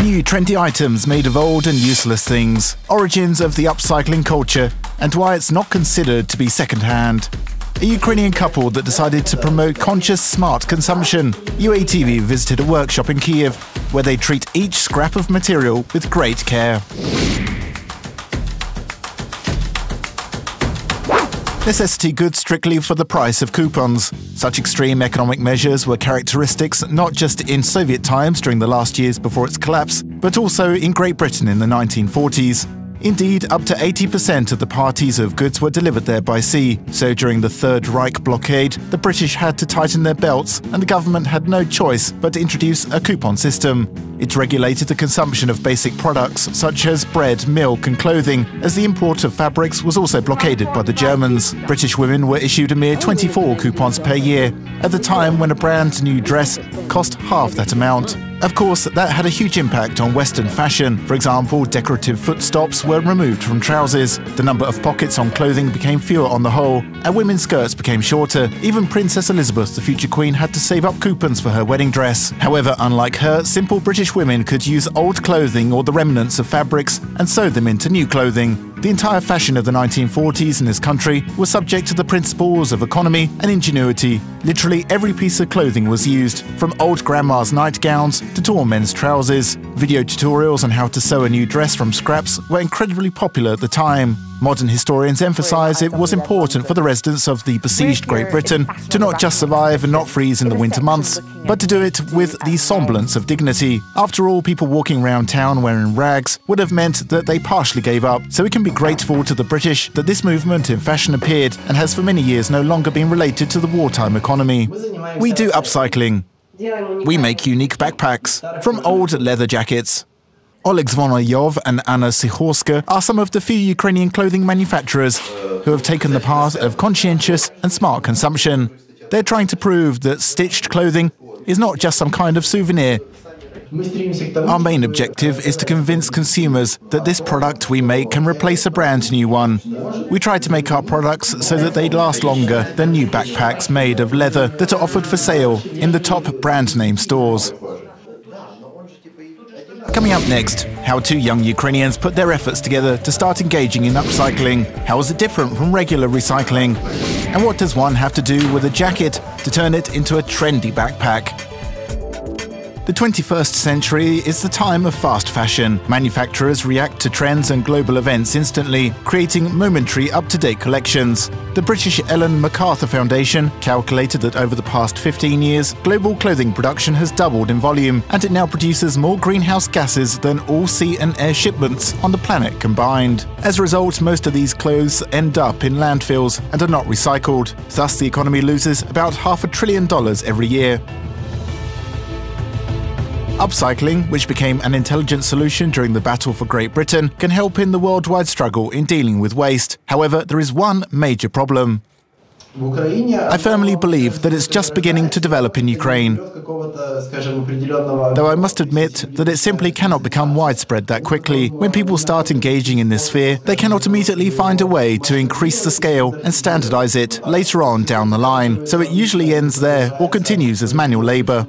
New trendy items made of old and useless things, origins of the upcycling culture, and why it's not considered to be second-hand. A Ukrainian couple that decided to promote conscious, smart consumption. UATV visited a workshop in Kyiv, where they treat each scrap of material with great care. Necessity goods strictly for the price of coupons. Such extreme economic measures were characteristics not just in Soviet times during the last years before its collapse, but also in Great Britain in the 1940s. Indeed, up to 80% of the parties of goods were delivered there by sea, so during the Third Reich blockade, the British had to tighten their belts and the government had no choice but to introduce a coupon system. It regulated the consumption of basic products such as bread, milk and clothing, as the import of fabrics was also blockaded by the Germans. British women were issued a mere 24 coupons per year, at the time when a brand new dress cost half that amount. Of course, that had a huge impact on Western fashion. For example, decorative footstops were removed from trousers, the number of pockets on clothing became fewer on the whole, and women's skirts became shorter. Even Princess Elizabeth, the future queen, had to save up coupons for her wedding dress. However, unlike her, simple British women could use old clothing or the remnants of fabrics and sew them into new clothing. The entire fashion of the 1940s in this country was subject to the principles of economy and ingenuity. Literally every piece of clothing was used, from old grandma's nightgowns to tall men's trousers. Video tutorials on how to sew a new dress from scraps were incredibly popular at the time. Modern historians emphasize it was important for the residents of the besieged Great Britain to not just survive and not freeze in the winter months, but to do it with the semblance of dignity. After all, people walking around town wearing rags would have meant that they partially gave up, so we can be grateful to the British that this movement in fashion appeared and has for many years no longer been related to the wartime economy. We do upcycling. We make unique backpacks from old leather jackets. Oleg Zvonarov and Anna Sichorska are some of the few Ukrainian clothing manufacturers who have taken the path of conscientious and smart consumption. They're trying to prove that stitched clothing is not just some kind of souvenir. Our main objective is to convince consumers that this product we make can replace a brand new one. We try to make our products so that they last longer than new backpacks made of leather that are offered for sale in the top brand name stores. Coming up next, how two young Ukrainians put their efforts together to start engaging in upcycling. How is it different from regular recycling? And what does one have to do with a jacket to turn it into a trendy backpack? The 21st century is the time of fast fashion. Manufacturers react to trends and global events instantly, creating momentary, up-to-date collections. The British Ellen MacArthur Foundation calculated that over the past 15 years, global clothing production has doubled in volume, and it now produces more greenhouse gases than all sea and air shipments on the planet combined. As a result, most of these clothes end up in landfills and are not recycled. Thus, the economy loses about $500 billion every year. Upcycling, which became an intelligent solution during the battle for Great Britain, can help in the worldwide struggle in dealing with waste. However, there is one major problem. I firmly believe that it's just beginning to develop in Ukraine, though I must admit that it simply cannot become widespread that quickly. When people start engaging in this sphere, they cannot immediately find a way to increase the scale and standardize it later on down the line, so it usually ends there or continues as manual labor.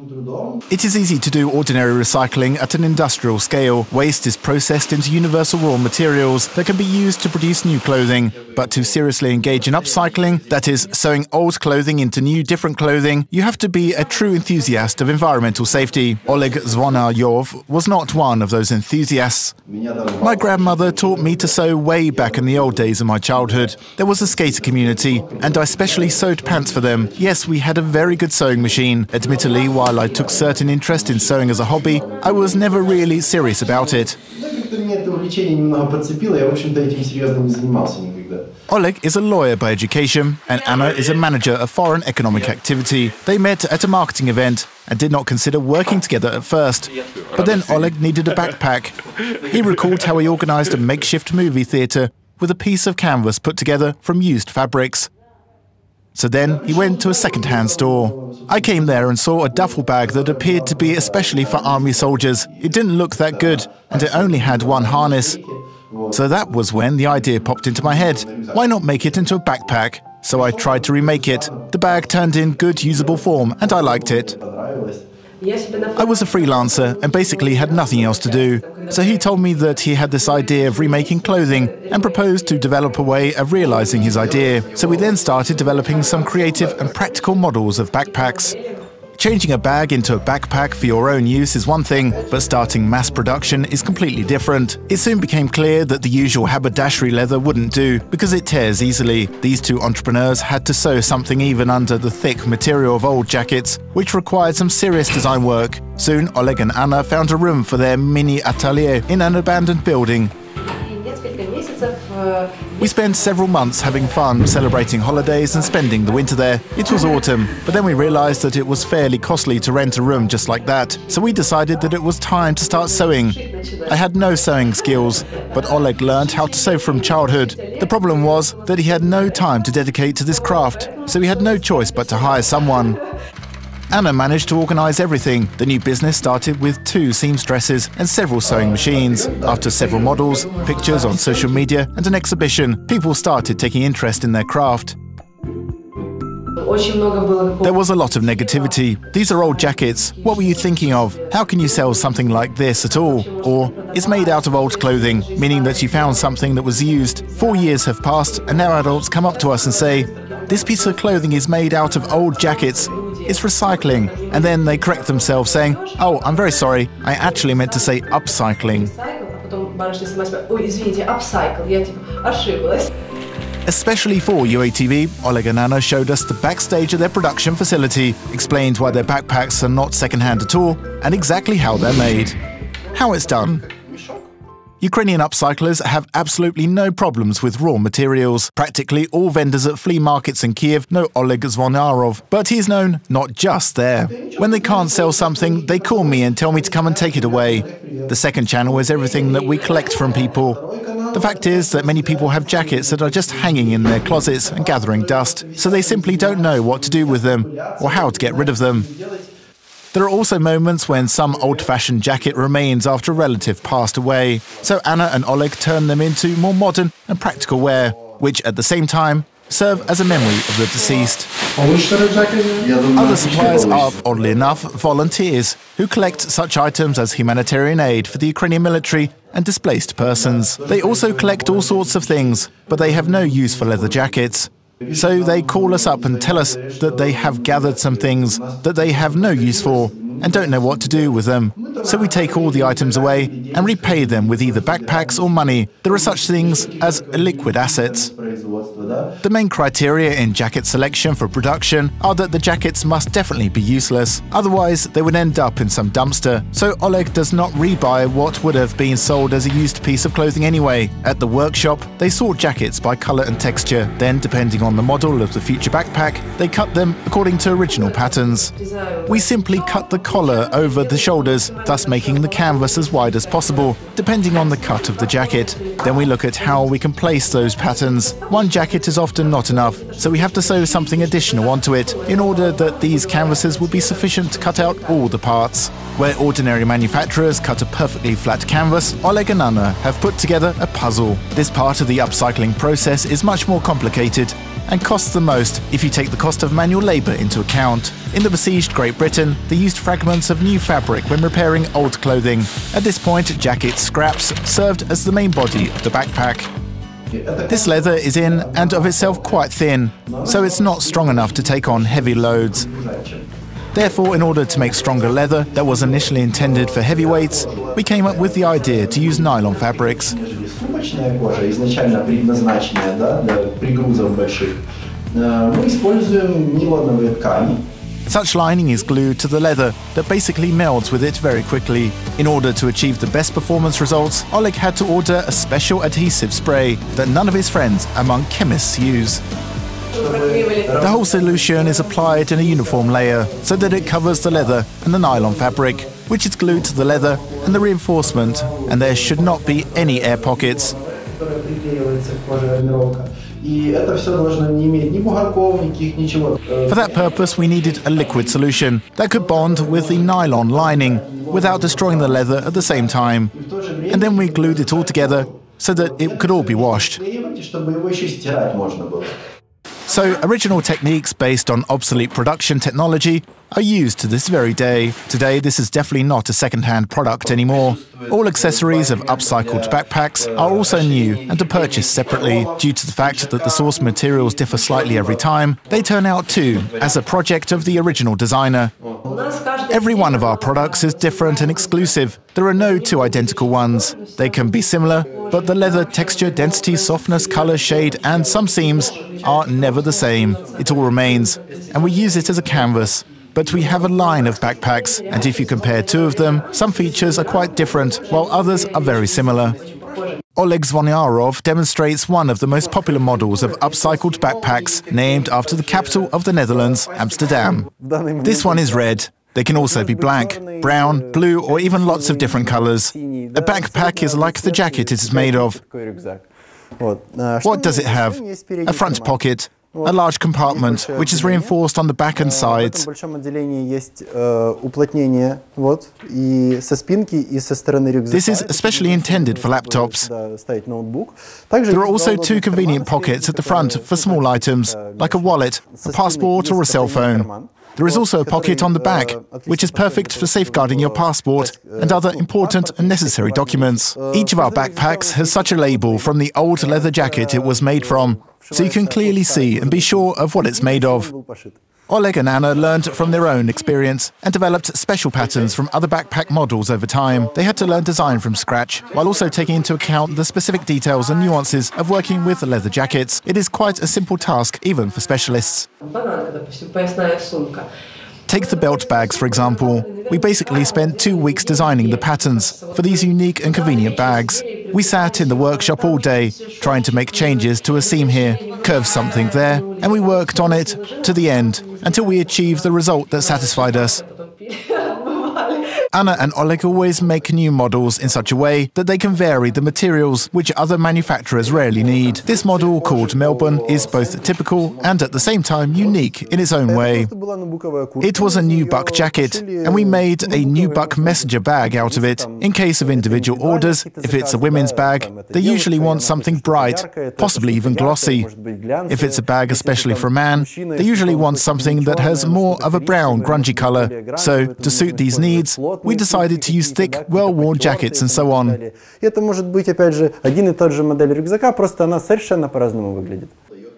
It is easy to do ordinary recycling at an industrial scale. Waste is processed into universal raw materials that can be used to produce new clothing. But to seriously engage in upcycling, that is, sewing old clothing into new, different clothing, you have to be a true enthusiast of environmental safety. Oleg Zvonarov was not one of those enthusiasts. My grandmother taught me to sew way back in the old days of my childhood. There was a skater community, and I specially sewed pants for them. Yes, we had a very good sewing machine. Admittedly, while I took certain interest in sewing as a hobby, I was never really serious about it. Oleg is a lawyer by education, and Anna is a manager of foreign economic activity. They met at a marketing event and did not consider working together at first. But then Oleg needed a backpack. He recalled how he organized a makeshift movie theater with a piece of canvas put together from used fabrics. So then he went to a second-hand store. I came there and saw a duffel bag that appeared to be especially for army soldiers. It didn't look that good, and it only had one harness. So that was when the idea popped into my head. Why not make it into a backpack? So I tried to remake it. The bag turned in good, usable form, and I liked it. I was a freelancer and basically had nothing else to do, so he told me that he had this idea of remaking clothing and proposed to develop a way of realizing his idea. So we then started developing some creative and practical models of backpacks. Changing a bag into a backpack for your own use is one thing, but starting mass production is completely different. It soon became clear that the usual haberdashery leather wouldn't do because it tears easily. These two entrepreneurs had to sew something even under the thick material of old jackets, which required some serious design work. Soon, Oleg and Anna found a room for their mini atelier in an abandoned building. We spent several months having fun, celebrating holidays and spending the winter there. It was autumn, but then we realized that it was fairly costly to rent a room just like that, so we decided that it was time to start sewing. I had no sewing skills, but Oleg learned how to sew from childhood. The problem was that he had no time to dedicate to this craft, so he had no choice but to hire someone. Anna managed to organize everything. The new business started with 2 seamstresses and several sewing machines. After several models, pictures on social media and an exhibition, people started taking interest in their craft. There was a lot of negativity. These are old jackets. What were you thinking of? How can you sell something like this at all? Or, it's made out of old clothing, meaning that you found something that was used. 4 years have passed and now adults come up to us and say, "This piece of clothing is made out of old jackets. It's recycling." And then they correct themselves saying, "Oh, I'm very sorry, I actually meant to say upcycling." Especially for UATV, Oleg and Anna showed us the backstage of their production facility, explained why their backpacks are not second-hand at all, and exactly how they're made. How it's done. Ukrainian upcyclers have absolutely no problems with raw materials. Practically all vendors at flea markets in Kyiv know Oleg Zvonarov, but he's known not just there. When they can't sell something, they call me and tell me to come and take it away. The second channel is everything that we collect from people. The fact is that many people have jackets that are just hanging in their closets and gathering dust, so they simply don't know what to do with them or how to get rid of them. There are also moments when some old-fashioned jacket remains after a relative passed away, so Anna and Oleg turn them into more modern and practical wear, which at the same time serve as a memory of the deceased. Other suppliers are, oddly enough, volunteers who collect such items as humanitarian aid for the Ukrainian military and displaced persons. They also collect all sorts of things, but they have no use for leather jackets. So they call us up and tell us that they have gathered some things that they have no use for and don't know what to do with them. So we take all the items away and repay them with either backpacks or money. There are such things as liquid assets. The main criteria in jacket selection for production are that the jackets must definitely be useless, otherwise they would end up in some dumpster. So Oleg does not rebuy what would have been sold as a used piece of clothing anyway. At the workshop, they sort jackets by colour and texture. Then, depending on the model of the future backpack, they cut them according to original patterns. We simply cut the collar over the shoulders, thus making the canvas as wide as possible, depending on the cut of the jacket. Then we look at how we can place those patterns. One jacket is often not enough, so we have to sew something additional onto it in order that these canvases will be sufficient to cut out all the parts. Where ordinary manufacturers cut a perfectly flat canvas, Oleg and Anna have put together a puzzle. This part of the upcycling process is much more complicated and costs the most if you take the cost of manual labour into account. In the besieged Great Britain, they used fragments of new fabric when repairing old clothing. At this point, jacket scraps served as the main body of the backpack. This leather is in and of itself quite thin, so it's not strong enough to take on heavy loads. Therefore, in order to make stronger leather that was initially intended for heavyweights, we came up with the idea to use nylon fabrics. Such lining is glued to the leather that basically melds with it very quickly. In order to achieve the best performance results, Oleg had to order a special adhesive spray that none of his friends among chemists use. The whole solution is applied in a uniform layer so that it covers the leather and the nylon fabric, which is glued to the leather and the reinforcement, and there should not be any air pockets. For that purpose, we needed a liquid solution that could bond with the nylon lining without destroying the leather at the same time. And then we glued it all together so that it could all be washed. So original techniques based on obsolete production technology are used to this very day. Today, this is definitely not a second-hand product anymore. All accessories of upcycled backpacks are also new and are purchased separately. Due to the fact that the source materials differ slightly every time, they turn out too as a project of the original designer. Every one of our products is different and exclusive. There are no two identical ones. They can be similar, but the leather texture, density, softness, color, shade, and some seams are never the same. It all remains, and we use it as a canvas. But we have a line of backpacks, and if you compare two of them, some features are quite different, while others are very similar. Oleg Zvonyarov demonstrates one of the most popular models of upcycled backpacks, named after the capital of the Netherlands, Amsterdam. This one is red. They can also be black, brown, blue, or even lots of different colors. A backpack is like the jacket it is made of. What does it have? A front pocket, a large compartment, which is reinforced on the back and sides. This is especially intended for laptops. There are also two convenient pockets at the front for small items, like a wallet, a passport, or a cell phone. There is also a pocket on the back, which is perfect for safeguarding your passport and other important and necessary documents. Each of our backpacks has such a label from the old leather jacket it was made from, so you can clearly see and be sure of what it's made of. Oleg and Anna learned from their own experience and developed special patterns from other backpack models over time. They had to learn design from scratch, while also taking into account the specific details and nuances of working with leather jackets. It is quite a simple task, even for specialists. Take the belt bags, for example. We basically spent 2 weeks designing the patterns for these unique and convenient bags. We sat in the workshop all day, trying to make changes to a seam here, curve something there, and we worked on it to the end, until we achieved the result that satisfied us. Anna and Oleg always make new models in such a way that they can vary the materials which other manufacturers rarely need. This model, called Melbourne, is both typical and at the same time unique in its own way. It was a nubuck jacket, and we made a nubuck messenger bag out of it. In case of individual orders, if it's a women's bag, they usually want something bright, possibly even glossy. If it's a bag especially for a man, they usually want something that has more of a brown, grungy color. So, to suit these needs, we decided to use thick, well-worn jackets and so on.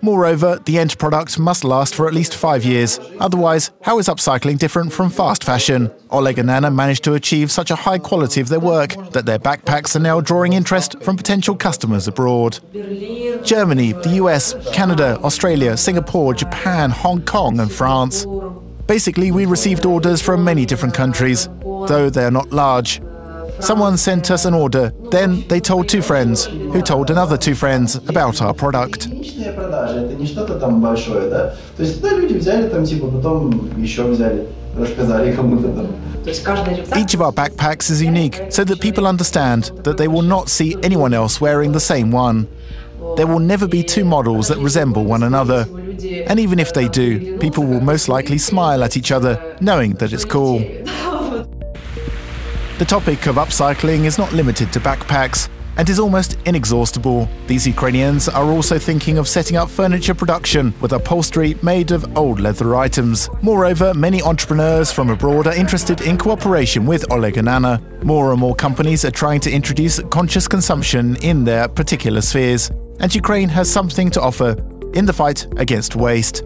Moreover, the end product must last for at least 5 years. Otherwise, how is upcycling different from fast fashion? Oleg and Anna managed to achieve such a high quality of their work that their backpacks are now drawing interest from potential customers abroad. Germany, the US, Canada, Australia, Singapore, Japan, Hong Kong and France. Basically, we received orders from many different countries, though they are not large. Someone sent us an order, then they told 2 friends, who told another 2 friends about our product. Each of our backpacks is unique, so that people understand that they will not see anyone else wearing the same one. There will never be 2 models that resemble one another. And even if they do, people will most likely smile at each other, knowing that it's cool. The topic of upcycling is not limited to backpacks and is almost inexhaustible. These Ukrainians are also thinking of setting up furniture production with upholstery made of old leather items. Moreover, many entrepreneurs from abroad are interested in cooperation with Oleg and Anna. More and more companies are trying to introduce conscious consumption in their particular spheres, and Ukraine has something to offer in the fight against waste.